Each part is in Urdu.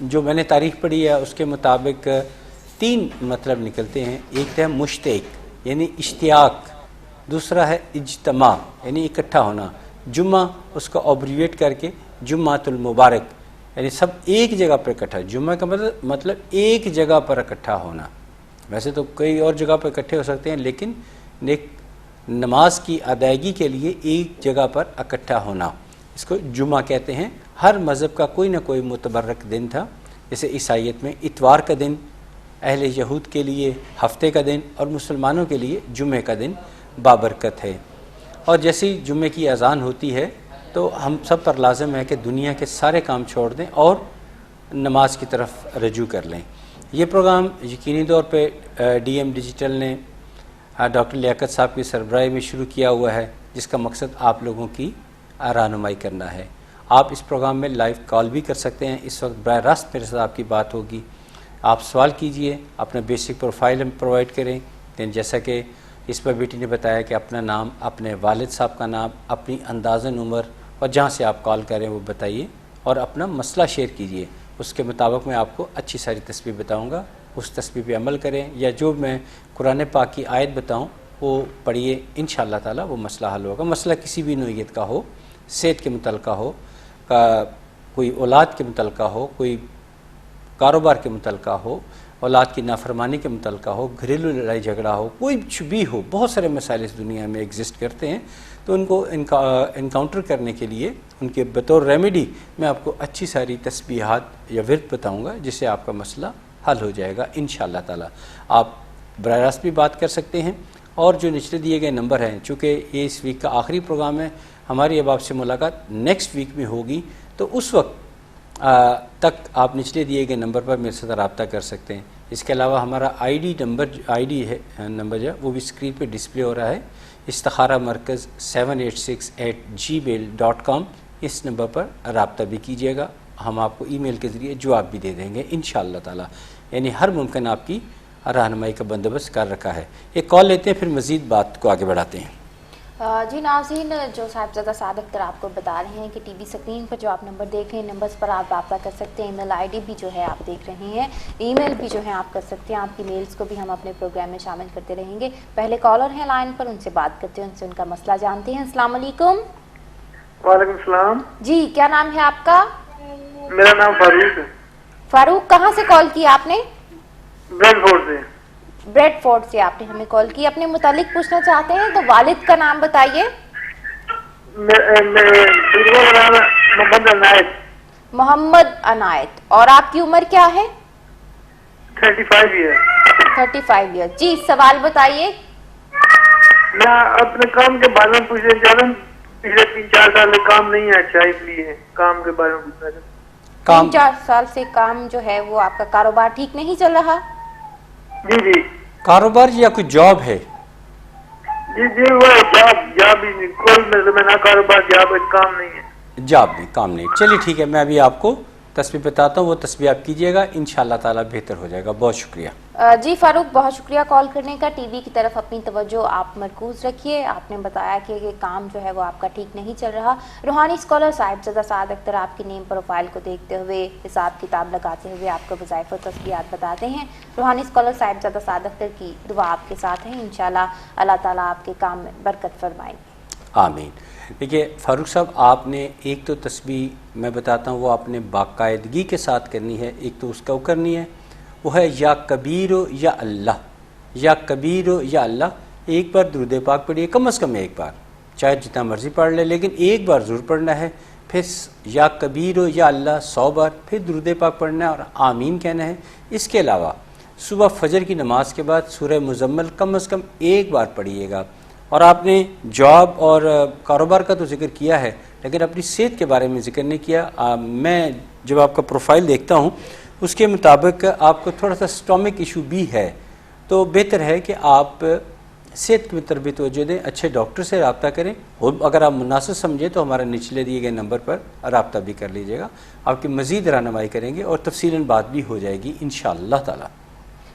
جو میں نے تاریخ پڑھی ہے اس کے مطابق 3 مطلب نکلتے ہیں. ایک ہے مشتاق یعنی اشتیاق، دوسرا ہے اجتماع یعنی اکٹھا ہونا، جمعہ اس کو اوبریویٹ کر کے جمعۃ المبارک یعنی سب ایک جگہ پر اکٹھا. جمعہ کا مطلب ایک جگہ پر اکٹھا ہونا. ویسے تو کئی اور جگہ پر اکٹھے ہو سکتے ہیں، لیکن ایک نماز کی ادائیگی کے لیے ایک جگہ پر اکٹھا ہونا، اس کو جمعہ کہتے ہیں. ہر مذہب کا کوئی نہ کوئی متبرک دن تھا. جیسے عیسائیت میں اتوار کا دن، اہل یہود کے لیے ہفتے کا دن، اور مسلمانوں کے لیے جمعے کا دن بابرکت ہے. اور جیسی جمعے کی اذان ہوتی ہے تو ہم سب پر لازم ہے کہ دنیا کے سارے کام چھوڑ دیں اور نماز کی طرف رجوع کر لیں. یہ پروگرام یقینی طور پہ ڈی ایم ڈیجیٹل نے ڈاکٹر لیاقت صاحب کی سربراہی میں شروع کیا ہوا ہے، جس کا مقصد آپ لوگوں کی رہنمائی کرنا ہے. آپ اس پروگرام میں لائیو کال بھی کر سکتے ہیں. اس وقت براہ راست میرے ساتھ آپ کی بات ہوگی. آپ سوال کیجئے، اپنا بیسک پروفائل ہم پرووائڈ کریں. جیسا کہ اس پر بیٹی نے بتایا کہ اپنا نام، اپنے والد صاحب کا نام، اپنی اندازن عمر اور جہاں سے آپ کال کریں وہ بتائیے، اور اپنا مسئلہ شیئر کیجئے. اس کے مطابق میں آپ کو اچھی ساری تسبیح بتاؤں گا، اس تسبیح پہ عمل کریں، یا جو میں قرآن پاک کی آیت بتاؤں وہ پڑھیے. انشاءاللہ تعالی وہ مسئلہ حل ہوگا. مسئلہ کسی بھی نوعیت کا ہو، صحت کے متعلقہ ہو، کوئی اولاد کے متعلقہ ہو، کوئی کاروبار کے متعلقہ ہو، اولاد کی نافرمانی کے متعلقہ ہو، گھریلو لڑائی جھگڑا ہو، کوئی بھی ہو. بہت سارے مسائل اس دنیا میں ایگزسٹ کرتے ہیں. تو ان کو انکاؤنٹر کرنے کے لیے ان کے بطور ریمیڈی میں آپ کو اچھی ساری تسبیحات یا ورد بتاؤں گا، جس سے آپ کا مسئلہ حل ہو جائے گا انشاءاللہ تعالی. آپ براہ راست بھی بات کر سکتے ہیں، اور جو نچلے دیے گئے نمبر ہیں، چونکہ یہ اس ویک کا آخری پروگرام ہے، ہماری اب آپ سے ملاقات نیکسٹ ویک میں ہوگی، تو اس وقت تک آپ نچلے دیے گئے نمبر پر میرے ساتھ رابطہ کر سکتے ہیں. اس کے علاوہ ہمارا آئی ڈی نمبر جو ہے وہ بھی اسکرین پہ ڈسپلے ہو رہا ہے، استخارہ مرکز 786@gmail.com. اس نمبر پر رابطہ بھی کیجیے گا. ہم آپ کو ای میل کے ذریعے جواب بھی دے دیں گے انشاءاللہ تعالی. یعنی ہر ممکن آپ کی رہنمائی کا بندوبست کر رکھا ہے. ایک کال لیتے ہیں، پھر مزید بات کو آگے بڑھاتے ہیں. جی ناظرین، جو صاحبزادہ صادق اختر آپ کو بتا رہے ہیں کہ ٹی وی اسکرین پر جو آپ نمبر دیکھ رہے ہیں، نمبرز پر آپ رابطہ کر سکتے ہیں. ای میل آئی ڈی بھی جو ہے آپ دیکھ رہے ہیں، ای میل بھی جو ہے آپ کر سکتے ہیں. آپ کی میلز کو بھی ہم اپنے پروگرام میں شامل کرتے رہیں گے. پہلے کالر ہیں لائن پر، ان سے بات کرتے ہیں، ان سے ان کا مسئلہ جانتے ہیں. السلام علیکم. وعلیکم السلام. جی کیا نام ہے آپ کا؟ میرا نام فاروق ہے. فاروق، کہاں سے کال کی آپ نے؟ بریڈ فورڈ سے. بریڈ فورڈ سے آپ نے ہمیں کال کی. اپنے متعلق پوچھنا چاہتے ہیں تو والد کا نام بتائیے. محمد عنایت. محمد عنایت. اور آپ کی عمر کیا ہے؟ 35 ایئر. 35 ایئر. جی سوال بتائیے. میں اپنے کام کے بارے میں پوچھنا چاہ رہا ہوں. پچھلے 3-4 سال سے کام نہیں ہے اچھا، اس لیے کام کے بارے میں پوچھنا چاہتا ہوں. 3-4 سال سے کام جو ہے وہ آپ کا کاروبار ٹھیک نہیں چل رہا؟ جی. کاروبار یا کوئی جاب ہے؟ جی وہ جاب ہی نہیں، کوئی مطلب نہ کاروبار، جاب کام نہیں ہے. جاب نہیں، کام نہیں. چلیے ٹھیک ہے، میں ابھی آپ کو تسبیح بتاتا ہوں، وہ تسبیح آپ کیجیے گا، انشاءاللہ تعالی بہتر ہو جائے گا. بہت شکریہ. جی فاروق، بہت شکریہ کال کرنے کا. ٹی وی کی طرف اپنی توجہ آپ مرکوز رکھیے. آپ نے بتایا کہ یہ کام جو ہے وہ آپ کا ٹھیک نہیں چل رہا. روحانی اسکالر صاحبزادہ صادق اختر آپ کی نیم پروفائل کو دیکھتے ہوئے، حساب کتاب لگاتے ہوئے آپ کو وظائف و تسبیحات بتاتے ہیں. روحانی اسکالر صاحبزادہ صادق اختر کی دعا آپ کے ساتھ ہے. انشاءاللہ اللہ تعالیٰ آپ کے کام میں برکت فرمائیں گے. آمین. دیکھیے فاروق صاحب، آپ نے ایک تو تسبیح میں بتاتا ہوں وہ آپ نے باقاعدگی کے ساتھ کرنی ہے. ایک تو اس کا کرنی ہے، وہ ہے یا کبیرو یا اللہ، یا کبیرو یا اللہ. ایک بار درود پاک پڑھیے، کم از کم ایک بار، چاہے جتنا مرضی پڑھ لے، لیکن ایک بار ضرور پڑھنا ہے. پھر یا کبیرو یا اللہ 100 بار، پھر درود پاک پڑھنا ہے اور آمین کہنا ہے. اس کے علاوہ صبح فجر کی نماز کے بعد سورہ مزمل کم از کم ایک بار پڑھیے گا. اور آپ نے جاب اور کاروبار کا تو ذکر کیا ہے، لیکن اپنی صحت کے بارے میں ذکر نہیں کیا. میں جب آپ کا پروفائل دیکھتا ہوں اس کے مطابق آپ کو تھوڑا سا سٹامک ایشو بھی ہے، تو بہتر ہے کہ آپ صحت کی طرف بھی توجہ دیں، اچھے ڈاکٹر سے رابطہ کریں. اور اگر آپ مناسب سمجھیں تو ہمارے نچلے دیے گئے نمبر پر رابطہ بھی کر لیجیے گا. آپ کی مزید رہنمائی کریں گے اور تفصیلاً بات بھی ہو جائے گی انشاءاللہ تعالی.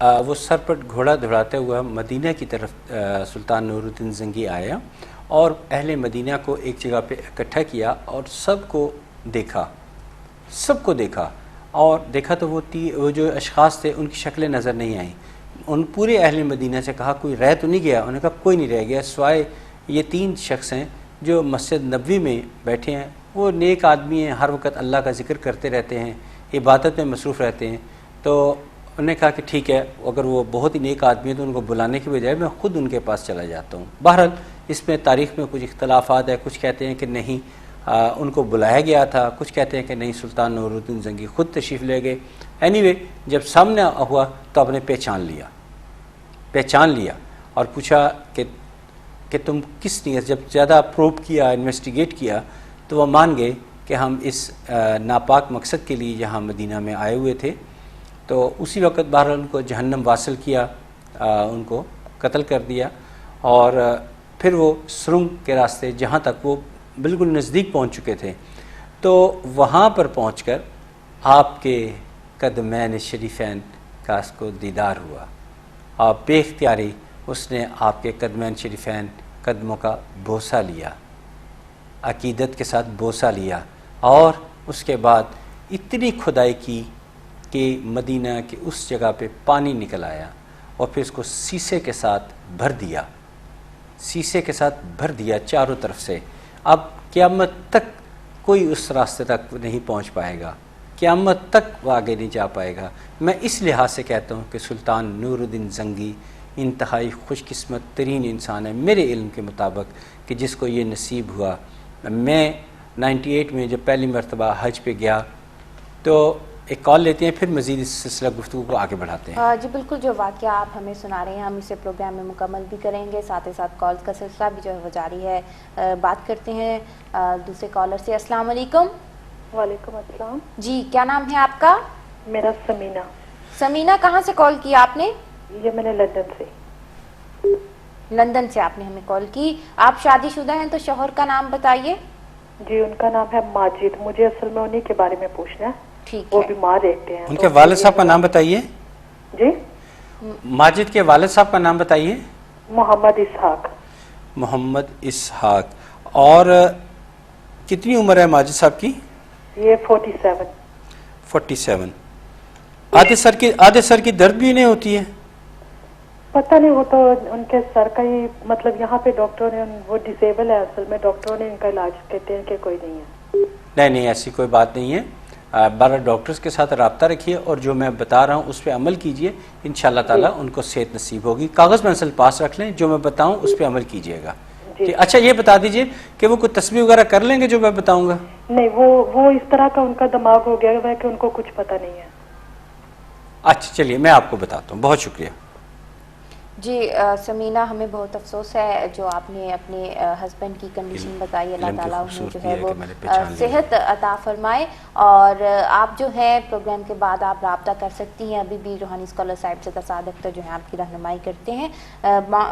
وہ سر پر گھوڑا دوڑاتے ہوا مدینہ کی طرف سلطان نور الدین زنگی آیا اور اہل مدینہ کو ایک جگہ پہ اکٹھا کیا اور سب کو دیکھا اور دیکھا تو وہ جو اشخاص تھے ان کی شکلیں نظر نہیں آئیں. ان پورے اہل مدینہ سے کہا کوئی رہ تو نہیں گیا؟ انہوں نے کہا کوئی نہیں رہ گیا سوائے یہ 3 شخص ہیں جو مسجد نبوی میں بیٹھے ہیں. وہ نیک آدمی ہیں, ہر وقت اللہ کا ذکر کرتے رہتے ہیں, عبادت میں مصروف رہتے ہیں. تو انہوں نے کہا کہ ٹھیک ہے, اگر وہ بہت ہی نیک آدمی ہیں تو ان کو بلانے کی بجائے میں خود ان کے پاس چلا جاتا ہوں. بہرحال اس میں تاریخ میں کچھ اختلافات ہیں, کچھ کہتے ہیں کہ نہیں ان کو بلایا گیا تھا, کچھ کہتے ہیں کہ نہیں سلطان نور الدین زنگی خود تشریف لے گئے. اینی جب سامنے ہوا تو آپ نے پہچان لیا اور پوچھا کہ تم کس نیت, جب زیادہ پروب کیا, انویسٹیگیٹ کیا تو وہ مان گئے کہ ہم اس ناپاک مقصد کے لیے یہاں مدینہ میں آئے ہوئے تھے. تو اسی وقت بہرحال ان کو جہنم واصل کیا, ان کو قتل کر دیا اور پھر وہ سرنگ کے راستے جہاں تک وہ بالکل نزدیک پہنچ چکے تھے تو وہاں پر پہنچ کر آپ کے قدمین شریفین کا اس کو دیدار ہوا. آپ بے اختیاری اس نے آپ کے قدمین شریفین قدموں کا بوسہ لیا, عقیدت کے ساتھ بوسہ لیا اور اس کے بعد اتنی کھدائی کی کہ مدینہ کے اس جگہ پہ پانی نکل آیا اور پھر اس کو سیسے کے ساتھ بھر دیا چاروں طرف سے. اب قیامت تک کوئی اس راستے تک نہیں پہنچ پائے گا, قیامت تک وہ آگے نہیں جا پائے گا. میں اس لحاظ سے کہتا ہوں کہ سلطان نور الدین زنگی انتہائی خوش قسمت ترین انسان ہے میرے علم کے مطابق کہ جس کو یہ نصیب ہوا. میں 98 میں جب پہلی مرتبہ حج پہ گیا تو ایک کال لیتے ہیں, پھر مزید اس سلسلہ گفتگو کو آگے بڑھاتے ہیں. جی بالکل, جو واقعہ آپ ہمیں سنا رہے ہیں ہم اسے پروگرام میں مکمل بھی کریں گے, ساتھ ہی ساتھ کالز کا سلسلہ بھی جو ہے وہ جاری ہے. بات کرتے ہیں دوسرے کالر سے. السلام علیکم. وعلیکم السلام. جی کیا نام ہے آپ کا؟ میرا سمینہ. سمینہ, کہاں سے کال کیا آپ نے؟ یہ میں نے لندن سے. لندن سے آپ نے ہمیں کال کی. آپ شادی شدہ ہیں تو شوہر کا نام بتائیے. جی ان کا نام ہے ماجد. مجھے اصل میں انہی کے بارے میں پوچھنا ہے. ٹھیک وہ ہے, بیمار رہتے ہیں. ان کے والد صاحب کا نام بتائیے. جی ماجد کے والد صاحب کا نام بتائیے. محمد اسحاق. محمد اسحاق. اور کتنی عمر ہے ماجد صاحب کی؟ یہ 47. 47. آدھے سر کی درد بھی نہیں ہوتی ہے؟ پتہ نہیں, وہ تو ان کے سر کا ہی مطلب یہاں پہ ڈاکٹروں نے, وہ ڈسیبل ہے اصل میں, ڈاکٹروں نے ان کا علاج کہتے ہیں کہ کوئی نہیں ہے. نہیں ایسی کوئی بات نہیں ہے. بارہ ڈاکٹرز کے ساتھ رابطہ رکھیے اور جو میں بتا رہا ہوں اس پہ عمل کیجئے, انشاءاللہ تعالیٰ ان کو صحت نصیب ہوگی. کاغذ پینسل پاس رکھ لیں, جو میں بتاؤں اس پہ عمل کیجئے گا. اچھا یہ بتا دیجئے کہ وہ کوئی تسبیح وغیرہ کر لیں گے جو میں بتاؤں گا؟ نہیں, وہ اس طرح کا ان کا دماغ ہو گیا ہے کہ ان کو کچھ پتہ نہیں ہے. اچھا چلیے میں آپ کو بتاتا ہوں. بہت شکریہ. جی سمینہ, ہمیں بہت افسوس ہے جو آپ نے اپنے ہسبینڈ کی کنڈیشن بتائی. اللہ تعالیٰ انہیں جو ہے وہ صحت عطا فرمائے. اور آپ جو ہے پروگرام کے بعد آپ رابطہ کر سکتی ہیں. ابھی بھی روحانی اسکالر صاحب زدہ سعد اختر جو ہیں آپ کی رہنمائی کرتے ہیں.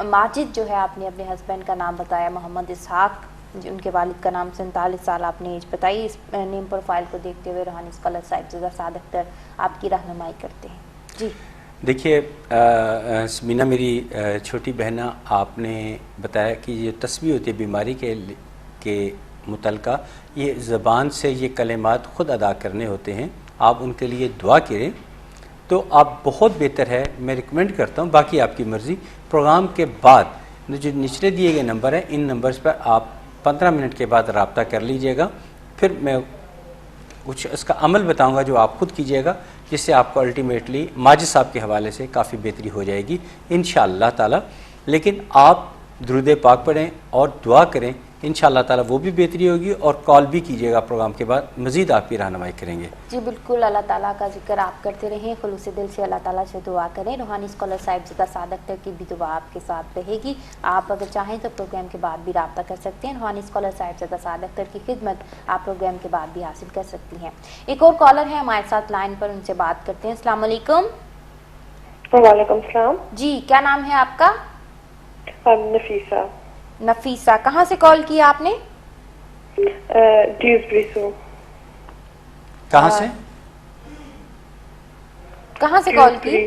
ماجد جو ہے آپ نے اپنے ہسبینڈ کا نام بتایا, محمد اسحاق, ان کے والد کا نام 47 سال آپ نے ایج بتائی. اس نیم پروفائل کو دیکھتے ہوئے روحانی اسکالر صاحب زدہ سعد اختر آپ کی رہنمائی کرتے ہیں. جی دیکھیے سمینہ میری چھوٹی بہنہ, آپ نے بتایا کہ یہ تسبیح ہوتی ہے بیماری کے متعلقہ, یہ زبان سے یہ کلمات خود ادا کرنے ہوتے ہیں. آپ ان کے لیے دعا کریں تو آپ بہت بہتر ہے. میں ریکمینڈ کرتا ہوں, باقی آپ کی مرضی. پروگرام کے بعد جو نچلے دیے گئے نمبر ہیں ان نمبرز پر آپ 15 منٹ کے بعد رابطہ کر لیجئے گا. پھر میں کچھ اس کا عمل بتاؤں گا جو آپ خود کیجئے گا, جس سے آپ کو الٹیمیٹلی ماجد صاحب کے حوالے سے کافی بہتری ہو جائے گی انشاءاللہ تعالی. لیکن آپ درود پاک پڑھیں اور دعا کریں, انشاءاللہ تعالی وہ بھی بہتری ہوگی. اور کال بھی کیجیے گا پروگرام کے بعد, مزید آپ کی رہنمائی کریں گے. جی بالکل, اللہ تعالیٰ کا ذکر آپ کرتے رہیں, خلوص دل سے اللہ تعالیٰ سے دعا کریں. روحانی اسکالر صاحب زدہ سعد اختر کی بھی دعا آپ کے ساتھ رہے گی. آپ اگر چاہیں تو پروگرام کے بعد بھی رابطہ کر سکتے ہیں. روحانی اسکالر صاحب زدہ سعد اختر کی خدمت آپ پروگرام کے بعد بھی حاصل کر سکتی ہیں. ایک اور کالر ہے ہمارے ساتھ لائن پر, ان سے بات کرتے ہیں. السلام علیکم. وعلیکم السلام. جی کیا نام ہے آپ کا؟ نفیسہ. نفیسہ, کہاں سے کال کیا آپ نے؟ ڈیوزبری سے. کہاں سے کال کی؟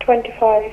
25।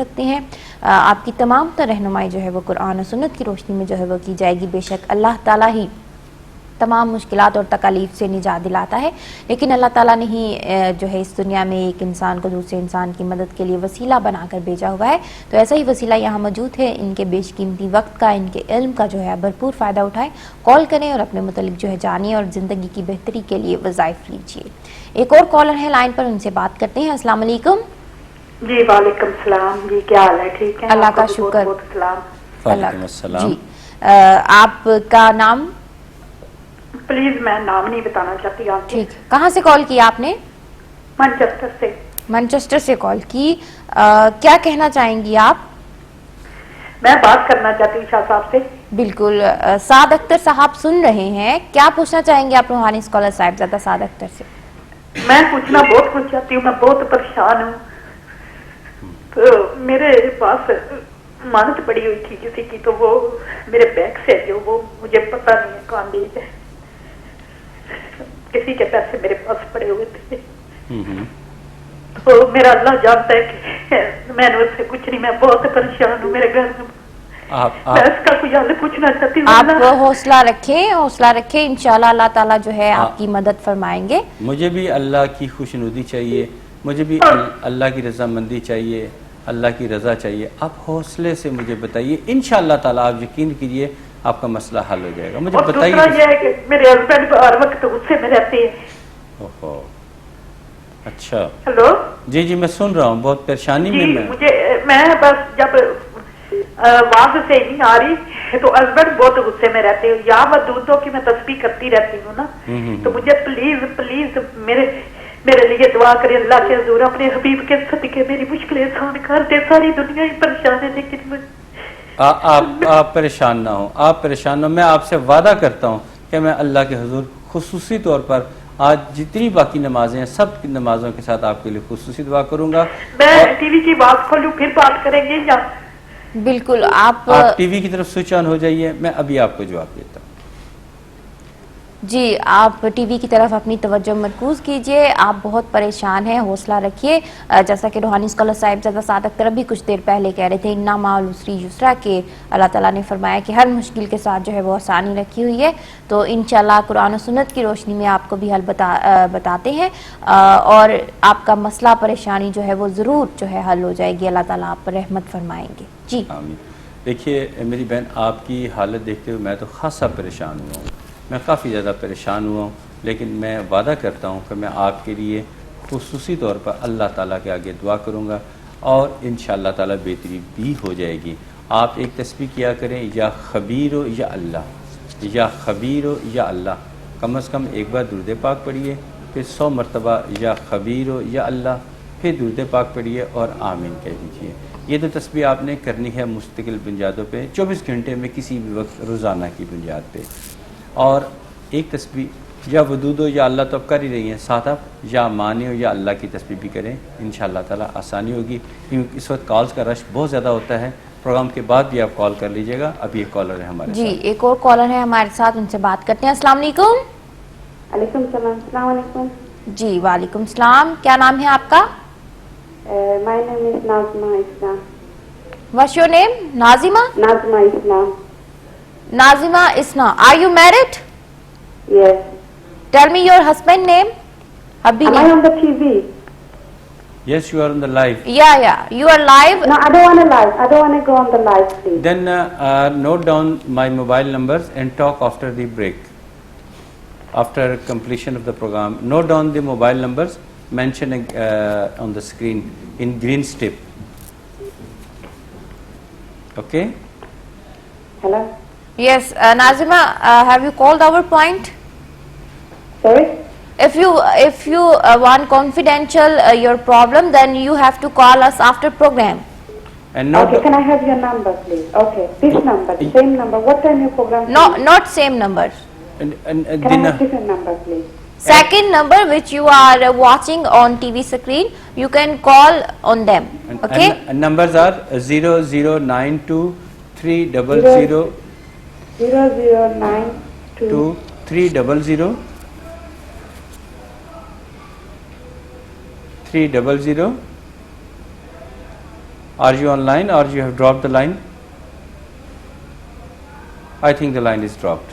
سکتے ہیں. آپ کی تمام تر رہنمائی جو ہے وہ قرآن و سنت کی روشنی میں جو ہے وہ کی جائے گی. بے شک اللہ تعالیٰ ہی تمام مشکلات اور تکالیف سے نجات دلاتا ہے، لیکن اللہ تعالیٰ نے ہی جو ہے اس دنیا میں ایک انسان کو دوسرے انسان کی مدد کے لیے وسیلہ بنا کر بھیجا ہوا ہے. تو ایسا ہی وسیلہ یہاں موجود ہے. ان کے بیش قیمتی وقت کا، ان کے علم کا جو ہے بھرپور فائدہ اٹھائیں، کال کریں اور اپنے متعلق جو ہے جانیں اور زندگی کی بہتری کے لیے وظائف لیجیے. ایک اور کالر ہے لائن پر، ان سے بات کرتے ہیں. السلام علیکم. جی وعلیکم السلام. جی کیا حال ہے؟ ٹھیک ہے؟ اللہ کا شکر. بہت السلام. وعلیکم السلام. جی آپ کا نام؟ پلیز میں نام نہیں بتانا چاہتی. آپ ٹھیک. کہاں سے کال کیا آپ نے؟ مانچسٹر سے. مانچسٹر سے کال کی. کیا کہنا چاہیں گی آپ؟ میں بات کرنا چاہتی ہوں شاہ صاحب سے. بالکل. سعد اختر صاحب سن رہے ہیں. کیا پوچھنا چاہیں گے آپ روحانی اسکالر صاحبزادہ سعد اختر سے؟ میں پوچھنا بہت کچھ چاہتی ہوں. میں بہت پریشان ہوں. تو میرے پاس امانت پڑی ہوئی تھی کسی کی، تو وہ میرے بینک سے جو وہ مجھے پتہ نہیں ہے کہاں لی ہے. کسی کے پیسے میرے پاس پڑے ہوئے تھے. تو میرا اللہ جانتا ہے کہ میں نے اس سے کچھ نہیں. میں بہت پریشان ہوں. میرے گھر میں میں اس کا کوئی حل پوچھنا چاہتی ہوں. آپ حوصلہ رکھیں، حوصلہ رکھیں. انشاءاللہ اللہ تعالیٰ جو ہے آپ کی مدد فرمائیں گے. مجھے بھی اللہ کی خوشنودی چاہیے، مجھے بھی اللہ کی رضامندی چاہیے، اللہ کی رضا چاہیے. آپ حوصلے سے مجھے بتائیے، انشاءاللہ تعالیٰ آپ یقین کیجئے آپ کا مسئلہ حل ہو جائے گا. مجھے بتائیے. دوسرا یہ ہے کہ میرے ہسبینڈ ہر وقت غصے میں رہتے ہیں. اوہو اچھا. ہلو. جی جی میں سن رہا ہوں. بہت پریشانی جی میں میں بس جب آواز سے نہیں آ رہی تو ہسبینڈ بہت غصے میں رہتے ہیں. یا میں دودھوں کی میں تسبیح کرتی رہتی ہوں نا. تو مجھے پلیز پلیز میرے لیے دعا کرے اللہ کے حضور. اپنے حبیب کے صدقے میری مشکلیں آسان کر دے. ساری دنیا ہی پریشان ہے لیکن میں آپ پریشان نہ ہوں، آپ پریشان نہ ہوں. میں آپ سے وعدہ کرتا ہوں کہ میں اللہ کے حضور خصوصی طور پر آج جتنی باقی نمازیں ہیں سب کی نمازوں کے ساتھ آپ کے لیے خصوصی دعا کروں گا. میں ٹی وی کی بات کھولوں پھر بات کریں گے یا؟ بالکل. آپ ٹی وی کی طرف سوئچ آن ہو جائیے. میں ابھی آپ کو جواب دیتا ہوں. جی آپ ٹی وی کی طرف اپنی توجہ مرکوز کیجئے. آپ بہت پریشان ہیں، حوصلہ رکھیے. جیسا کہ روحانی اسکالر صاحبزادہ سعد اختر ابھی کچھ دیر پہلے کہہ رہے تھے اِنَّ مَعَ الْعُسْرِ یُسْرًا کہ اللہ تعالیٰ نے فرمایا کہ ہر مشکل کے ساتھ جو ہے وہ آسانی رکھی ہوئی ہے. تو انشاءاللہ قرآن و سنت کی روشنی میں آپ کو بھی حل بتاتے ہیں اور آپ کا مسئلہ پریشانی جو ہے وہ ضرور جو ہے حل ہو جائے گی. اللہ تعالیٰ آپ پر رحمت فرمائیں گے. جی آمین. دیکھیے میری بہن، آپ کی حالت دیکھتے ہوئے میں تو خاصا پریشان ہوا ہوں. میں کافی زیادہ پریشان ہوا ہوں، لیکن میں وعدہ کرتا ہوں کہ میں آپ کے لیے خصوصی طور پر اللہ تعالیٰ کے آگے دعا کروں گا اور انشاءاللہ تعالیٰ بہتری بھی ہو جائے گی. آپ ایک تسبیح کیا کریں، یا خبیر و یا اللہ، یا خبیر و یا اللہ. کم از کم ایک بار درود پاک پڑھیے، پھر 100 مرتبہ یا خبیر و یا اللہ، پھر درود پاک پڑھیے اور آمین کہہ دیجیے. یہ تو تسبیح آپ نے کرنی ہے مستقل بنیادوں پہ 24 گھنٹے میں کسی بھی وقت روزانہ کی بنیاد پہ. اور ایک تسبیح یا ودود ہو یا اللہ تو اب کر ہی رہی ہیں، ساتھ آپ یا مانی ہو یا اللہ کی تسبیح بھی کریں. انشاءاللہ تعالیٰ آسانی ہوگی، کیونکہ اس وقت کالز کا رش بہت زیادہ ہوتا ہے. پروگرام کے بعد بھی آپ کال کر لیجئے گا. ابھی ایک کالر ہے ہمارے جی ساتھ. ایک اور کالر ہے ہمارے ساتھ، ان سے بات کرتے ہیں. السلام علیکم. وعلیکم السلام. السلام علیکم. جی وعلیکم السلام. کیا نام ہے آپ کا؟ مائی نیم از نازمہ اسلام. What's your name? Nazima? Nazma Islam. Nazima Isna. Are you married? Yes. Tell me your husband name. Abhi Am I name. on the TV? Yes, you are on the live. Yeah. You are live. No, I don't want to live. I don't want to go on the live, please. Then note down my mobile numbers and talk after the break. After completion of the program, note down the mobile numbers mentioned on the screen in green strip. Okay? Hello? Yes, Nazima, have you called our point? Sorry? If you want confidential your problem, then you have to call us after program. And note Okay, can I have your number, please? Okay, this number, the same number. What time your program? No, not same number. and Can I have different number, please? Second number which you are watching on TV screen, you can call on them. Okay? and numbers are 0092 300 0092 300 300 Are you online or you have dropped the line? I think the line is dropped.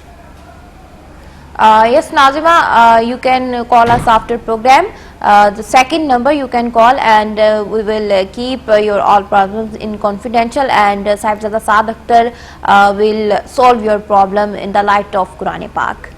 Yes, Nazima, you can call us after program. The second number you can call, and we will keep your all problems in confidential, and Sahibzada Saad Akhtar will solve your problem in the light of Quran Pak.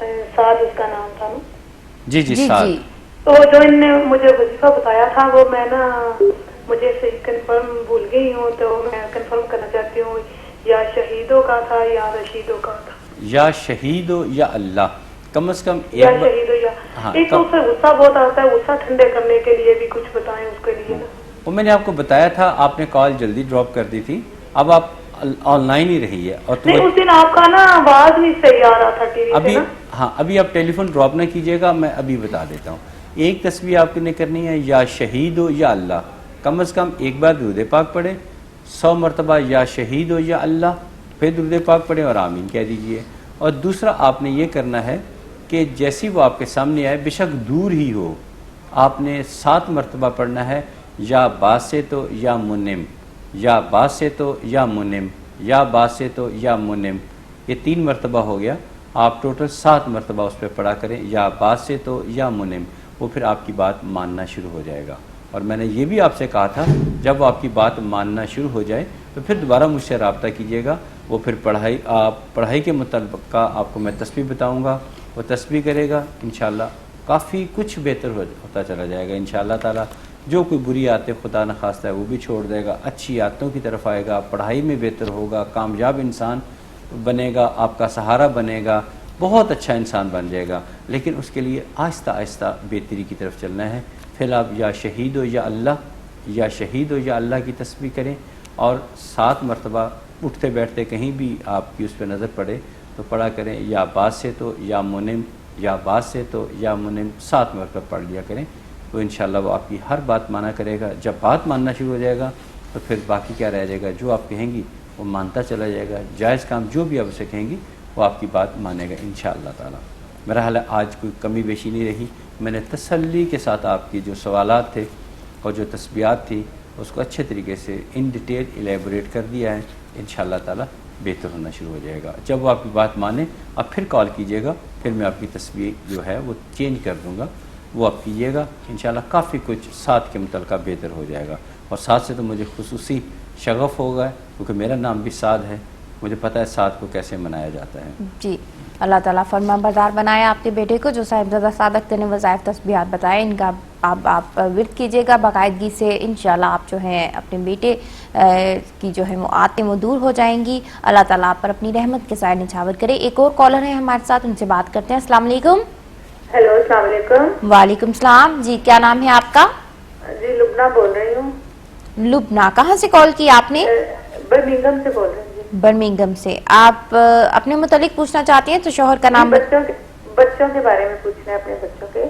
سعد اس کا نام تھا نا. جی جی سعد. تو جو ان نے مجھے وظیفہ بتایا تھا وہ میں نا مجھے صحیح کنفرم بھول گئی ہوں, تو میں کنفرم کرنا چاہتی ہوں یا شہیدوں کا تھا یا رشیدوں کا تھا. یا شہید ہو یا اللہ, کم از کم یا شہید ہو یا ایک تو اسے غصہ بہت آتا ہے, غصہ ٹھنڈے کرنے کے لیے بھی کچھ بتائیں اس کے لیے نا. وہ میں نے آپ کو بتایا تھا, آپ نے کال جلدی ڈراپ کر دی تھی, اب آپ آن لائن ہی رہی ہے. اور نہیں اس دن آپ کا نا آواز نہیں صحیح آ رہا تھا ٹی وی ابھی سے نا. ہاں ابھی آپ ٹیلی فون ڈراپ نہ کیجیے گا, میں ابھی بتا دیتا ہوں. ایک تسبیح آپ نے کرنی ہے, یا شہید ہو یا اللہ, کم از کم ایک بار درود پاک پڑھیں 100 مرتبہ, یا شہید ہو یا اللہ, پھر درود پاک پڑھیں اور آمین کہہ دیجئے. اور دوسرا آپ نے یہ کرنا ہے کہ جیسی وہ آپ کے سامنے آئے, بے شک دور ہی ہو, آپ نے 7 مرتبہ پڑھنا ہے, یا باسط یا منم, یا باسط یا منم, یا باسط یا منم. یہ 3 مرتبہ ہو گیا, آپ ٹوٹل 7 مرتبہ اس پہ پڑھا کریں, یا باسط یا منم. وہ پھر آپ کی بات ماننا شروع ہو جائے گا. اور میں نے یہ بھی آپ سے کہا تھا جب وہ آپ کی بات ماننا شروع ہو جائے تو پھر دوبارہ مجھ سے رابطہ کیجیے گا. وہ پھر پڑھائی کے متعلق آپ کو میں تسبیح بتاؤں گا, وہ تسبیح کرے گا, انشاءاللہ کافی کچھ بہتر ہوتا چلا جائے گا انشاءاللہ تعالی. جو کوئی بری عادتیں خدا نخواستہ ہے وہ بھی چھوڑ دے گا, اچھی عادتوں کی طرف آئے گا, پڑھائی میں بہتر ہوگا, کامیاب انسان بنے گا, آپ کا سہارا بنے گا, بہت اچھا انسان بن جائے گا. لیکن اس کے لیے آہستہ آہستہ بہتری کی طرف چلنا ہے. پھر آپ یا شہید ہو یا اللہ, یا شہید ہو یا اللہ کی تسبیح کریں, اور 7 مرتبہ اٹھتے بیٹھتے کہیں بھی آپ کی اس پہ نظر پڑے تو پڑھا کریں, یا باسط یا منم, یا باسط یا منم, 7 مرتبہ پڑھ لیا کریں. تو انشاءاللہ وہ آپ کی ہر بات مانا کرے گا. جب بات ماننا شروع ہو جائے گا تو پھر باقی کیا رہ جائے گا, جو آپ کہیں گی وہ مانتا چلا جائے گا. جائز کام جو بھی آپ اسے کہیں گی وہ آپ کی بات مانے گا انشاءاللہ تعالی. میرا حال ہے آج کوئی کمی بیشی نہیں رہی. میں نے تسلی کے ساتھ آپ کی جو سوالات تھے اور جو تسبیحات تھی اس کو اچھے طریقے سے ان ڈیٹیل ایلیبوریٹ کر دیا ہے. انشاءاللہ تعالی بہتر ہونا شروع ہو جائے گا. جب وہ آپ کی بات مانے آپ پھر کال کیجیے گا, پھر میں آپ کی تسبیح جو ہے وہ چینج کر دوں گا, وہ آپ کیجیے گا. انشاءاللہ کافی کچھ ساتھ کے متعلقہ بہتر ہو جائے گا. اور ساتھ سے تو مجھے خصوصی شغف ہوگا کیونکہ میرا نام بھی سعد ہے, مجھے پتہ ہے سعد کو کیسے منایا جاتا ہے. جی اللہ تعالیٰ فرما بردار بنائے آپ کے بیٹے کو. جو صاحبزادہ سعد اختر نے وظائف تسبیحات بتائے ان کا آپ ورد کیجیے گا باقاعدگی سے. انشاءاللہ آپ جو ہیں اپنے بیٹے کی جو ہے وہ آتے وہ دور ہو جائیں گی. اللہ تعالیٰ آپ پر اپنی رحمت کے سائے نچھاور کرے. ایک اور کالر ہے ہمارے ساتھ, ان سے بات کرتے ہیں. السلام علیکم. ہیلو السلام علیکم. وعلیکم السلام. جی کیا نام ہے آپ کا؟ جی لبنہ بول رہی ہوں. لبنہ, کہاں سے کال کی آپ نے؟ برمنگھم سے بول رہی ہوں. برمنگھم سے. آپ اپنے متعلق پوچھنا چاہتی ہیں تو شوہر کا نام؟ بچوں کے بارے میں پوچھنا ہے, اپنے بچوں کے.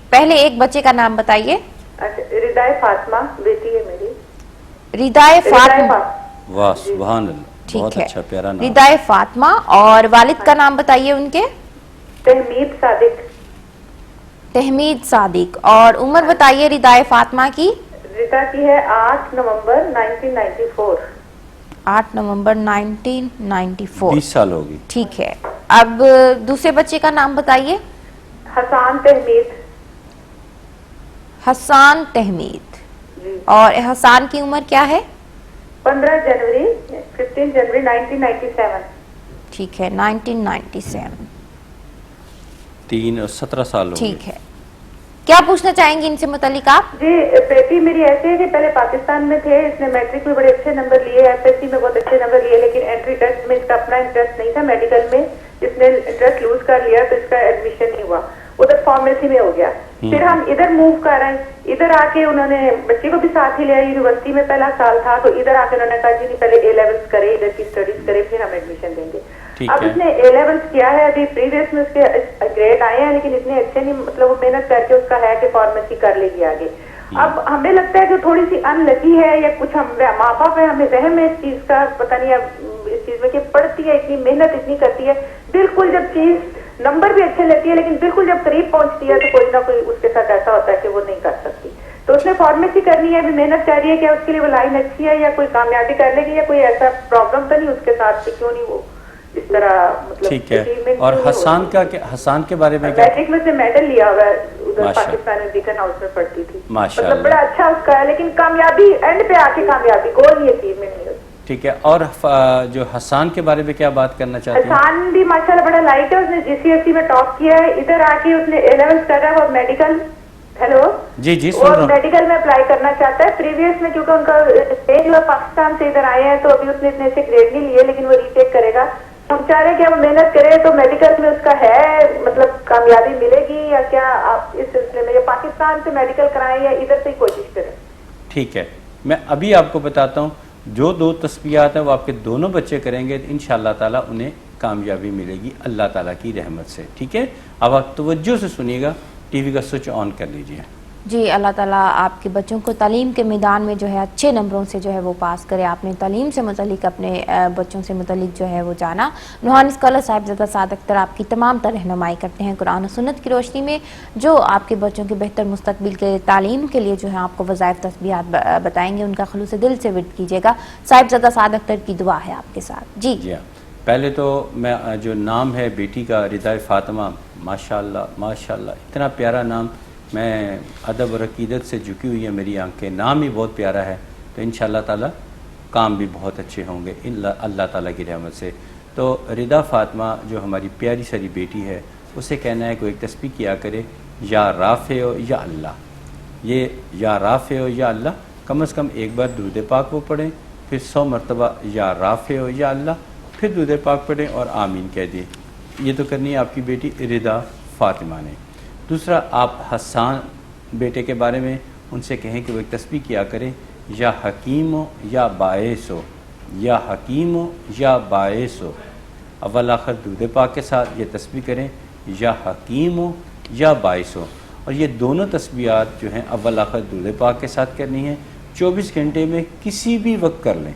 پہلے ایک بچے کا نام بتائیے. ردائے فاطمہ بیٹی ہے میری. ردائے فاطمہ. واہ سبحان اللہ, بہت ٹھیک ہے, اچھا پیارا نام. ردائے فاطمہ. اور والد کا نام بتائیے ان کے؟ تحمید صادق. تحمید صادق. اور عمر بتائیے ردائے فاطمہ کی؟ ردا کی ہے 8 نومبر 1994. 8 نومبر 1994. 20 سال ہوگی. ٹھیک ہے. اب دوسرے بچے کا نام بتائیے. حسان تحمید. حسان تحمید. اور حسان کی عمر کیا ہے؟ 15 جنوری 1997. ٹھیک ہے, 1997. 3 اور 17 سال ہوگی. ٹھیک ہے. کیا پوچھنا چاہیں گے ان سے متعلق آپ؟ جی بیٹی میری ایسے ہے کہ پہلے پاکستان میں تھے, اس نے میٹرک میں بڑے اچھے نمبر لیے, ایف ایس سی میں بہت اچھے نمبر لیے, لیکن انٹری ٹیسٹ میں اس کا اپنا انٹرسٹ نہیں تھا میڈیکل میں, اس نے انٹرسٹ لوز کر لیا تو اس کا ایڈمیشن نہیں ہوا, ادھر فارمیسی میں ہو گیا. پھر ہم ادھر موو کر رہے ہیں, ادھر آ کے انہوں نے بچے کو بھی ساتھ ہی لیا, یونیورسٹی میں پہلا سال تھا, تو ادھر آ کے انہوں نے کہا جی نہیں پہلے اے لیولس کرے, ادھر کی اسٹڈیز کرے, پھر ہم ایڈمیشن دیں گے. اب اس نے اے لیولس کیا ہے, ابھی پریویس میں اس کے گریڈ آئے ہیں, لیکن اتنے اچھے نہیں, مطلب وہ محنت کر کے اس کا ہے کہ فارمیسی کر لے گی آگے. اب ہمیں لگتا ہے کہ تھوڑی سی ان لگی ہے یا کچھ, ہم ماں باپ ہے, ہمیں وہم ہے اس چیز کا, پتہ نہیں اب اس چیز میں کہ پڑھتی ہے, اتنی محنت اتنی کرتی ہے, بالکل جب چیز نمبر بھی اچھے لیتی ہے, لیکن بالکل جب قریب پہنچتی ہے تو کوئی نہ کوئی اس کے ساتھ ایسا ہوتا ہے کہ وہ نہیں کر سکتی. تو اس نے فارمیسی کرنی ہے, ابھی محنت کر رہی ہے, کہ اس کے لیے وہ لائن اچھی ہے یا کوئی کامیابی کر لے گی, یا کوئی ایسا پرابلم تو نہیں اس کے ساتھ کہ کیوں نہیں وہ اس طرح, مطلب ٹھیک ہے. اور حسان کا, حسان کے بارے میں کیا؟ میٹرک میں سے میڈل لیا ہوا ہے, ادھر پاکستان میں بیکن ہاؤس میں پڑھتی تھی, ماشاء مطلب بڑا اچھا اس کا ہے, لیکن کامیابی اینڈ پہ آ کے کامیابی گول نہیں اچیومنٹ نہیں ہوتی. ٹھیک ہے. اور جو حسان کے بارے میں کیا بات کرنا چاہتی ہیں؟ حسان بھی ماشاءاللہ بڑا لائٹ ہے, اس نے GCSE میں ٹاپ کیا ہے, ادھر آ کے اس نے 11th کر رہا ہے, وہ میڈیکل جی جی وہ میڈیکل میں اپلائی کرنا چاہتا ہے. پریویس میں کیونکہ ان کا پاکستان سے ادھر آئے ہیں تو ابھی اس نے اتنے سے گریڈ نہیں لیے, لیکن وہ ری ٹیک کرے گا. ہم چاہ رہے ہیں کہ ہم محنت کریں تو میڈیکل میں اس کا ہے مطلب کامیابی ملے گی, یا کیا آپ اس سلسلے میں یا پاکستان سے میڈیکل کرائیں یا ادھر سے ہی کوشش کریں؟ ٹھیک ہے, میں ابھی آپ کو بتاتا ہوں. جو 2 تسبیحات ہیں وہ آپ کے دونوں بچے کریں گے, انشاءاللہ تعالیٰ انہیں کامیابی ملے گی اللہ تعالیٰ کی رحمت سے. ٹھیک ہے, اب آپ توجہ سے سنیے گا, ٹی وی کا سوئچ آن کر لیجئے. جی, اللہ تعالیٰ آپ کے بچوں کو تعلیم کے میدان میں جو ہے اچھے نمبروں سے جو ہے وہ پاس کرے. آپ نے تعلیم سے متعلق اپنے بچوں سے متعلق جو ہے وہ جانا. روحانی اسکالر صاحبزادہ سعد اختر آپ کی تمام تر رہنمائی کرتے ہیں قرآن و سنت کی روشنی میں, جو آپ کے بچوں کے بہتر مستقبل کے تعلیم کے لیے جو ہے آپ کو وظائف تسبیحات بتائیں گے. ان کا خلوص دل سے ورد کیجیے گا. صاحبزادہ سعد اختر کی دعا ہے آپ کے ساتھ. جی جی پہلے تو میں جو نام ہے بیٹی کا رضا فاطمہ, ماشاءاللہ ماشاءاللہ اتنا پیارا نام, میں ادب اور عقیدت سے جھکی ہوئی ہے میری آنکھیں, نام ہی بہت پیارا ہے. تو انشاءاللہ تعالیٰ کام بھی بہت اچھے ہوں گے اللہ تعالیٰ کی رحمت سے. تو رضا فاطمہ جو ہماری پیاری ساری بیٹی ہے, اسے کہنا ہے کہ ایک تسبیح کیا کرے, یا رافع ہو یا اللہ. یہ یا رافع ہو یا اللہ کم از کم ایک بار درود پاک وہ پڑھیں, پھر 100 مرتبہ یا رافع ہو یا اللہ, پھر درود پاک پڑھیں اور آمین کہہ دیں. یہ تو کرنی ہے آپ کی بیٹی رضا فاطمہ نے. دوسرا, آپ حسان بیٹے کے بارے میں ان سے کہیں کہ وہ ایک تسبیح کیا کریں, یا حکیم ہو یا باعث ہو, یا حکیم ہو یا باعث ہو. اول آخر درود پاک کے ساتھ یہ تسبیح کریں, یا حکیم ہو یا باعث ہو. اور یہ دونوں تسبیحات جو ہیں اول آخر درود پاک کے ساتھ کرنی ہے. 24 گھنٹے میں کسی بھی وقت کر لیں,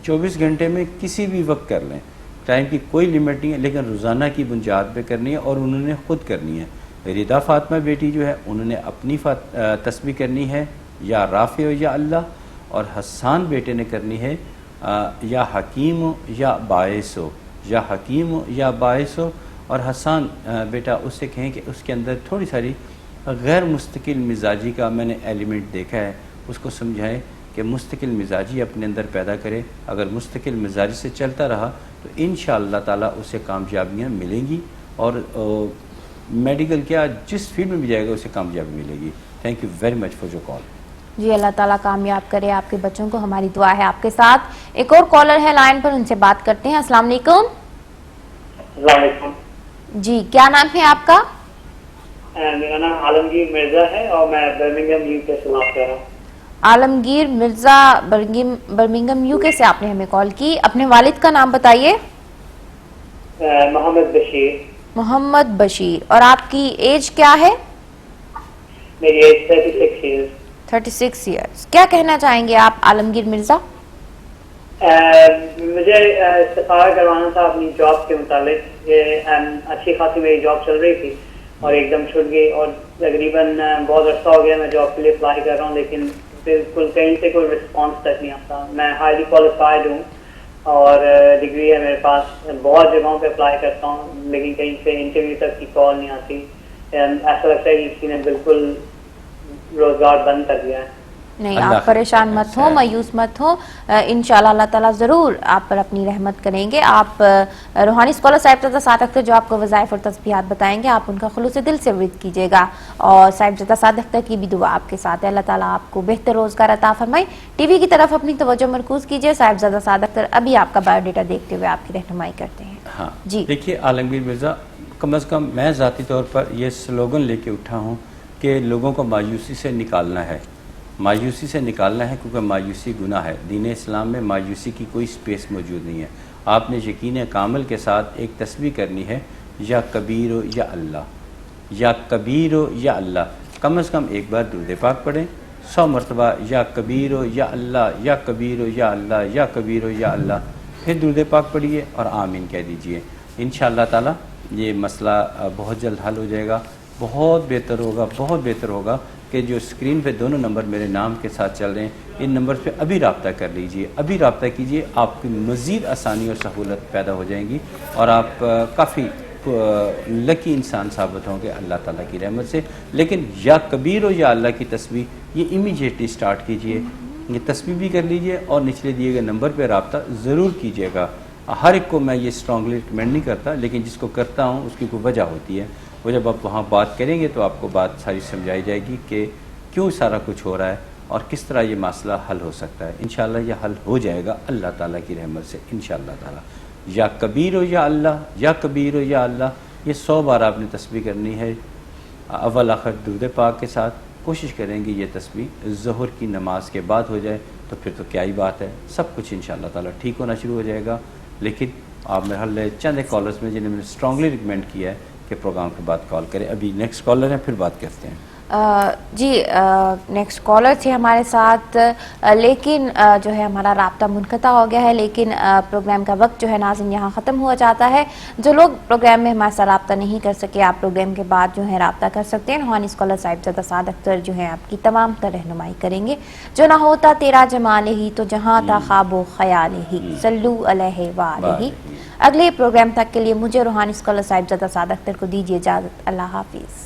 24 گھنٹے میں کسی بھی وقت کر لیں, ٹائم کی کوئی لمٹ نہیں ہے, لیکن روزانہ کی بنیاد پہ کرنی ہے اور انہوں نے خود کرنی ہے. رضا فاطمہ بیٹی جو ہے انہوں نے اپنی تسبیح کرنی ہے, یا رافع ہو یا اللہ, اور حسان بیٹے نے کرنی ہے یا حکیم ہو یا باعث ہو, یا حکیم ہو یا باعث ہو. اور حسان بیٹا اس سے کہیں کہ اس کے اندر تھوڑی ساری غیر مستقل مزاجی کا میں نے ایلیمنٹ دیکھا ہے, اس کو سمجھائیں کہ مستقل مزاجی اپنے اندر پیدا کرے. اگر مستقل مزاجی سے چلتا رہا تو انشاءاللہ تعالیٰ اسے کامیابیاں ملیں گی, اور میڈیکل کیا جس فیلڈ میں بھی جائے گا اسے کامیابی ملے گی. Thank you very much for your call. جی, اللہ تعالیٰ کامیاب کرے آپ کے بچوں کو, ہماری دعا ہے آپ کے ساتھ. ایک اور کالر ہے لائن پر, ان سے بات کرتے ہیں. السلام علیکم. السلام علیکم. جی, کیا نام ہے آپ کا؟ میرا نام عالمگیر مرزا ہے اور میں برمنگھم یو کے سے بات کر رہا ہوں. عالمگیر مرزا, برمنگھم یو کے سے آپ نے ہمیں کال کی. اپنے والد کا نام بتائیے. محمد بشیر. محمد بشیر. اور آپ کی ایج کیا ہے؟ میری ایج 36 ایئرز. 36 ایئرز. کیا کہنا چاہیں گے آپ عالمگیر مرزا؟ مجھے استفادہ کروانا تھا اپنی جاب کے متعلق. یہ اچھی خاصی میری جاب چل رہی تھی اور ایک دم چھوٹ گئی, اور تقریباً بہت عرصہ ہو گیا میں جاب کے لیے اپلائی کر رہا ہوں, لیکن بالکل کہیں سے کوئی رسپانس تک نہیں آتا. میں ہائیلی کوالیفائڈ ہوں اور ڈگری ہے میرے پاس, بہت جگہوں پہ اپلائی کرتا ہوں, لیکن کہیں سے انٹرویو تک کی کال نہیں آتی. ایسا لگتا ہے کہ کسی نے بالکل روزگار بند کر دیا ہے. نہیں, آپ پریشان مت ہوں, مایوس مت ہوں. انشاءاللہ اللہ تعالیٰ ضرور آپ پر اپنی رحمت کریں گے. آپ روحانی اسکالر صاحبزادہ سعد اختر جو آپ کو وظائف اور تسبیحات بتائیں گے, آپ ان کا خلوص دل سے ورد کیجیے گا. اور صاحبزادہ سعد اختر کی بھی دعا آپ کے ساتھ ہے. اللہ تعالیٰ آپ کو بہتر روزگار عطا فرمائے. ٹی وی کی طرف اپنی توجہ مرکوز کیجیے. صاحبزادہ سعد اختر ابھی آپ کا بایو ڈیٹا دیکھتے ہوئے آپ کی رہنمائی کرتے ہیں. ہاں جی دیکھیے عالمگیر مرزا, کم از کم میں ذاتی طور پر یہ سلوگن لے کے اٹھا ہوں کہ لوگوں کو مایوسی سے نکالنا ہے. مایوسی سے نکالنا ہے کیونکہ مایوسی گناہ ہے. دین اسلام میں مایوسی کی کوئی سپیس موجود نہیں ہے. آپ نے یقین کامل کے ساتھ ایک تسبیح کرنی ہے, یا کبیر ہو یا اللہ, یا کبیر ہو یا اللہ. کم از کم ایک بار درود پاک پڑھیں 100 مرتبہ, یا کبیر ہو یا اللہ, یا کبیر ہو یا اللہ, یا کبیر ہو یا اللہ. پھر درود پاک پڑھیے اور آمین کہہ دیجئے. انشاءاللہ تعالی یہ مسئلہ بہت جلد حل ہو جائے گا. بہت بہتر ہوگا, بہت بہتر ہوگا کہ جو اسکرین پہ دونوں نمبر میرے نام کے ساتھ چل رہے ہیں, ان نمبر پہ ابھی رابطہ کر لیجئے, ابھی رابطہ کیجئے. آپ کی مزید آسانی اور سہولت پیدا ہو جائیں گی اور آپ کافی لکی انسان ثابت ہوں گے اللہ تعالیٰ کی رحمت سے. لیکن یا کبیر ہو یا اللہ کی تسبیح یہ امیجیٹلی سٹارٹ کیجئے. یہ تسبیح بھی کر لیجئے اور نچلے دیے گئے نمبر پہ رابطہ ضرور کیجیے گا. ہر ایک کو میں یہ اسٹرانگلی ریکمینڈ نہیں کرتا، لیکن جس کو کرتا ہوں اس کی کوئی وجہ ہوتی ہے. وہ جب آپ وہاں بات کریں گے تو آپ کو بات ساری سمجھائی جائے گی کہ کیوں سارا کچھ ہو رہا ہے اور کس طرح یہ مسئلہ حل ہو سکتا ہے. انشاءاللہ یہ حل ہو جائے گا اللہ تعالیٰ کی رحمت سے انشاءاللہ تعالیٰ. یا کبیر ہو یا اللہ، یا کبیر ہو یا اللہ، یہ 100 بار آپ نے تسبیح کرنی ہے اول آخر درود پاک کے ساتھ. کوشش کریں گے یہ تسبیح ظہر کی نماز کے بعد ہو جائے تو پھر تو کیا ہی بات ہے، سب کچھ انشاءاللہ تعالیٰ ٹھیک ہونا شروع ہو جائے گا. لیکن آپ میرے حال چند ایک کالرز میں جنہیں میں نے اسٹرانگلی ریکمینڈ کیا ہے کہ پروگرام کے بعد کال کریں. ابھی نیکسٹ کالر ہیں، پھر بات کرتے ہیں. جی نیکسٹ کالر تھے ہمارے ساتھ، لیکن جو ہے ہمارا رابطہ منقطع ہو گیا ہے. لیکن پروگرام کا وقت جو ہے ناظرین یہاں ختم ہوا جاتا ہے. جو لوگ پروگرام میں ہمارے ساتھ رابطہ نہیں کر سکے، آپ پروگرام کے بعد جو ہے رابطہ کر سکتے ہیں. روحانی اسکالر صاحبزادہ سعد اختر جو ہے آپ کی تمام تر رہنمائی کریں گے. جو نہ ہوتا تیرا جمال ہی تو جہاں تھا خواب و خیال ہی، صلو علیہ وآلہ. اگلے پروگرام تک کے لیے مجھے روحانی اسکالر صاحبزادہ سعد اختر کو دیجیے اجازت. اللہ حافظ.